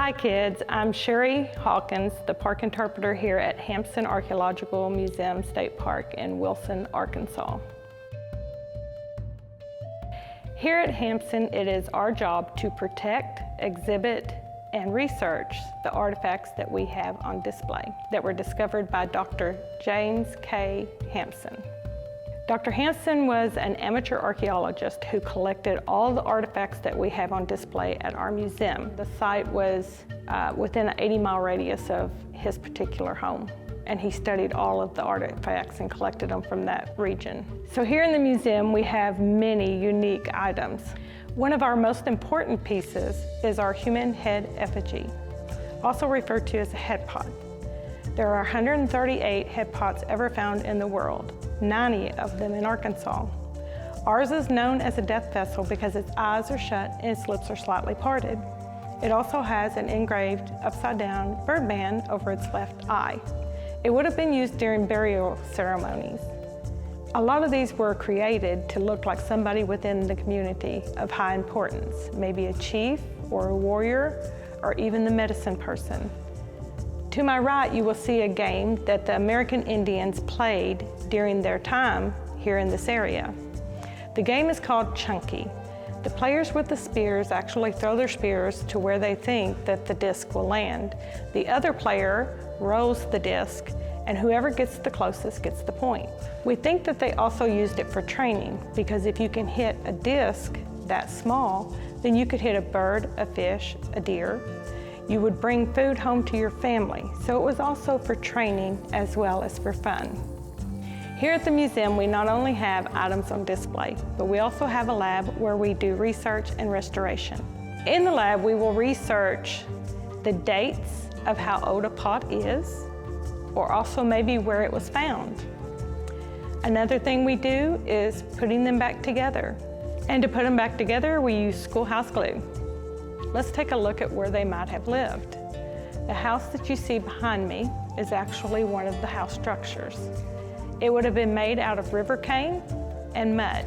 Hi kids, I'm Sherry Hawkins, the park interpreter here at Hampson Archeological Museum State Park in Wilson, Arkansas. Here at Hampson, it is our job to protect, exhibit, and research the artifacts that we have on display that were discovered by Dr. James K. Hampson. Dr. Hampson was an amateur archaeologist who collected all the artifacts that we have on display at our museum. The site was within an 80-mile radius of his particular home, and he studied all of the artifacts and collected them from that region. So here in the museum, we have many unique items. One of our most important pieces is our human head effigy, also referred to as a head pot. There are 138 head pots ever found in the world, 90 of them in Arkansas. Ours is known as a death vessel because its eyes are shut and its lips are slightly parted. It also has an engraved upside-down bird band over its left eye. It would have been used during burial ceremonies. A lot of these were created to look like somebody within the community of high importance, maybe a chief or a warrior or even the medicine person. To my right, you will see a game that the American Indians played during their time here in this area. The game is called Chunky. The players with the spears actually throw their spears to where they think that the disc will land. The other player rolls the disc, and whoever gets the closest gets the point. We think that they also used it for training, because if you can hit a disc that small, then you could hit a bird, a fish, a deer. You would bring food home to your family, so it was also for training as well as for fun. Here at the museum, we not only have items on display, but we also have a lab where we do research and restoration. In the lab, we will research the dates of how old a pot is, or also maybe where it was found. Another thing we do is putting them back together. And to put them back together, we use schoolhouse glue. Let's take a look at where they might have lived. The house that you see behind me is actually one of the house structures. It would have been made out of river cane and mud.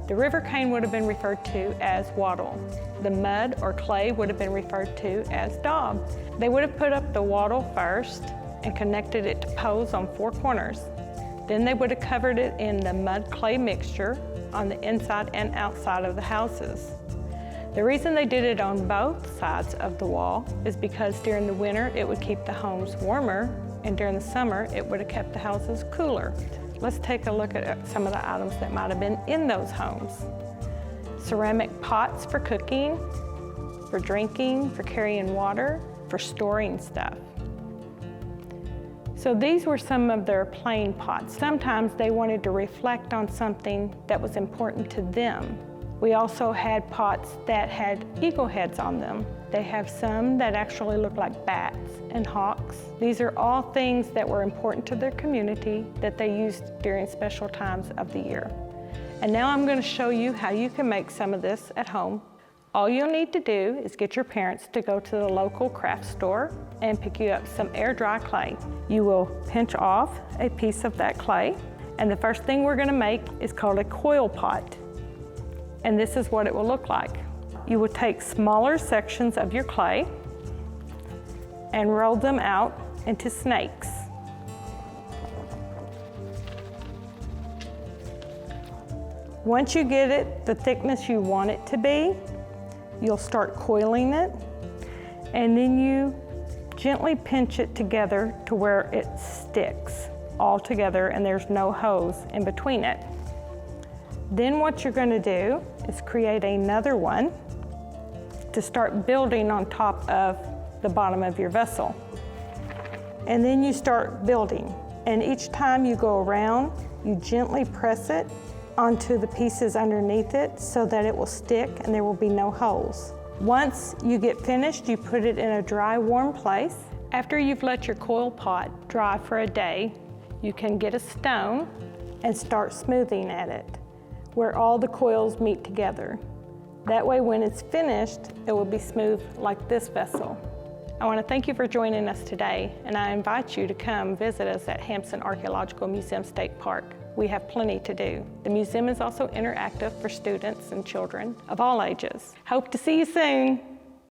The river cane would have been referred to as wattle. The mud or clay would have been referred to as daub. They would have put up the wattle first and connected it to poles on four corners. Then they would have covered it in the mud clay mixture on the inside and outside of the houses. The reason they did it on both sides of the wall is because during the winter it would keep the homes warmer, and during the summer it would have kept the houses cooler. Let's take a look at some of the items that might have been in those homes. Ceramic pots for cooking, for drinking, for carrying water, for storing stuff. So these were some of their plain pots. Sometimes they wanted to reflect on something that was important to them. We also had pots that had eagle heads on them. They have some that actually look like bats and hawks. These are all things that were important to their community that they used during special times of the year. And now I'm going to show you how you can make some of this at home. All you'll need to do is get your parents to go to the local craft store and pick you up some air dry clay. You will pinch off a piece of that clay, and the first thing we're going to make is called a coil pot. And this is what it will look like. You will take smaller sections of your clay and roll them out into snakes. Once you get it the thickness you want it to be, you'll start coiling it, and then you gently pinch it together to where it sticks all together and there's no hose in between it. Then what you're going to do is create another one to start building on top of the bottom of your vessel. And then you start building. And each time you go around, you gently press it onto the pieces underneath it so that it will stick and there will be no holes. Once you get finished, you put it in a dry, warm place. After you've let your coil pot dry for a day, you can get a stone and start smoothing at it, where all the coils meet together. That way when it's finished, it will be smooth like this vessel. I want to thank you for joining us today, and I invite you to come visit us at Hampson Archeological Museum State Park. We have plenty to do. The museum is also interactive for students and children of all ages. Hope to see you soon.